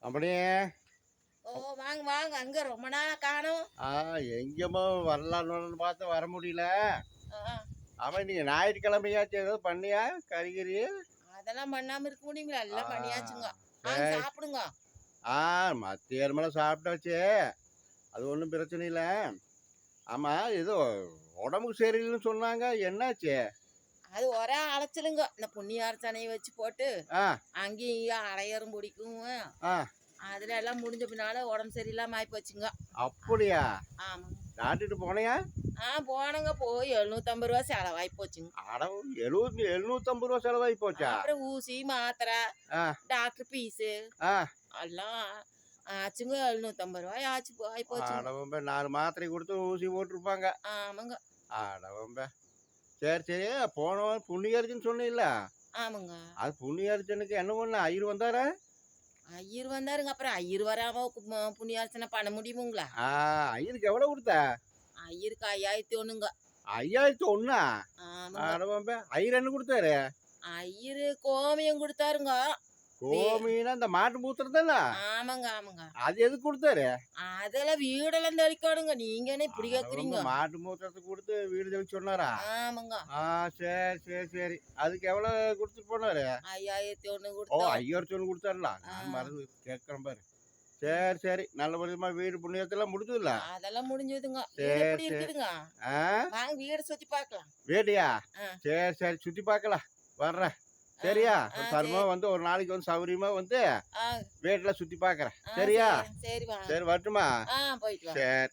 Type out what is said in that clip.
அப்படியே ஓ! வாங்க, வாங்க. அங்க ரொம்ப நாளா காணோம். ஆ எங்கேயுமோ வரலான்னு பார்த்தா வர முடியல. ஆ, ஆமா, நீங்க ஞாயிற்றுக்கிழமையாச்சும் ஏதோ பண்ணியா கறிகிரி? அதெல்லாம் பண்ணாம இருக்க முடியுங்களா? ஆ எல்லாம் பண்ணியாச்சுங்க. வாங்க சரி. சாப்பிடுங்க. ஆ மத்தியானமெல்லாம் சாப்பிட்டாச்சு. அது ஒன்றும் பிரச்சனை இல்லை. ஆமா, ஏதோ உடம்புக்கு சரியில்லைன்னு சொன்னாங்க, என்னாச்சு? அது ஒரே அலைச்சலுங்க. இந்த புண்ணியார்ச்சனைய வச்சு போட்டு, ஆ அங்கேயும் இங்கேயும் அலையரும் பிடிக்கும். ஆ அதுல எல்லாம் முடிஞ்ச பின்னால உடம்பு சரியில்லாம ஆயிப்போச்சுங்க. அப்படியா? ஆமாங்க. டாக்டர்கிட்ட போனியா? போனேங்க. போய் ரூ. 750 செலவாயி போச்சுங்க. அட 70 750 செலவாகி போச்சா? அப்புறம் ஊசி, மாத்திரை, ஆ டாக்டர் ஃபீஸு ஆ எல்லாம் ஆச்சுங்க. ரூ. 750 ஆயிப்போச்சுங்க. அடவம்ப 4 மாத்திரை கொடுத்து ஊசி போட்டிருப்பாங்க. ஆமாங்க, அடவம்ப. சரி சரி, போன வாரம் புண்ணியர்ஜுன்னு சொன்னீல்ல, ஆமாங்க. அது புண்ணியர்ஜனுக்கு என்ன பண்ண ஐயர் வந்தாரா? ஐயர் வந்தாருங்க. அப்புறம் ஐயர் வராம புண்ணியார்ச்சனை பண்ண முடியுமுங்களா? ஆ ஐயருக்கு எவ்வளோ கொடுத்த? ஐயருக்கு 5001ங்க. 5001? ஆமாங்க. அடவம்ப. ஐயர் என்ன கொடுத்தாரு? ஐயரு கோமியம் குடுத்தாருங்க. வே கோமின்னா இந்த மாட்டு மூத்திரம் தானே? ஆமாங்க, ஆமாங்க. அது எதுக்கு கொடுத்தாரு? அதெல்லாம் வீடெல்லாம் தெளிக்கணுங்க. நீங்க என்ன இப்படி அடவம்ப, கேட்குறீங்க? மாட்டு மூத்திரத்தை கொடுத்து வீடு தெளிச்சு சொன்னாரா? ஆமாங்க. ஆ சரி சரி சரி, அதுக்கு எவ்வளோ கொடுத்துட்டு போனாரு? 5001 ஓ, குடுத்தோம். ஐயர் சொல்லி கொடுத்தாருல, ஆ. நான் மறந்து கேட்குறேன் பாரு. சரி சரி, நல்ல விதமா வீடு புண்ணியத்தெல்லாம் முடிஞ்சதுல? அதெல்லாம் முடிஞ்சதுங்க. வீடு சரி எப்படி சரி. இருக்குதுங்க? ஆ வாங்க வீட சுத்தி பார்க்கலாம். வீடியா? ஆ, சரி சரி, சுற்றி பார்க்கலாம், வர்றேன். ஆ, சரியா? ஆ தருமா சரி. வந்து ஒரு நாளைக்கு வந்து சௌகரியமா வந்து ஆ, வீட்டில் சுற்றி பார்க்குறேன். ஆ சரியா? சரி. சரி வாங்க. சரி வரட்டுமா? போயிட்டு வாங்க. சரி.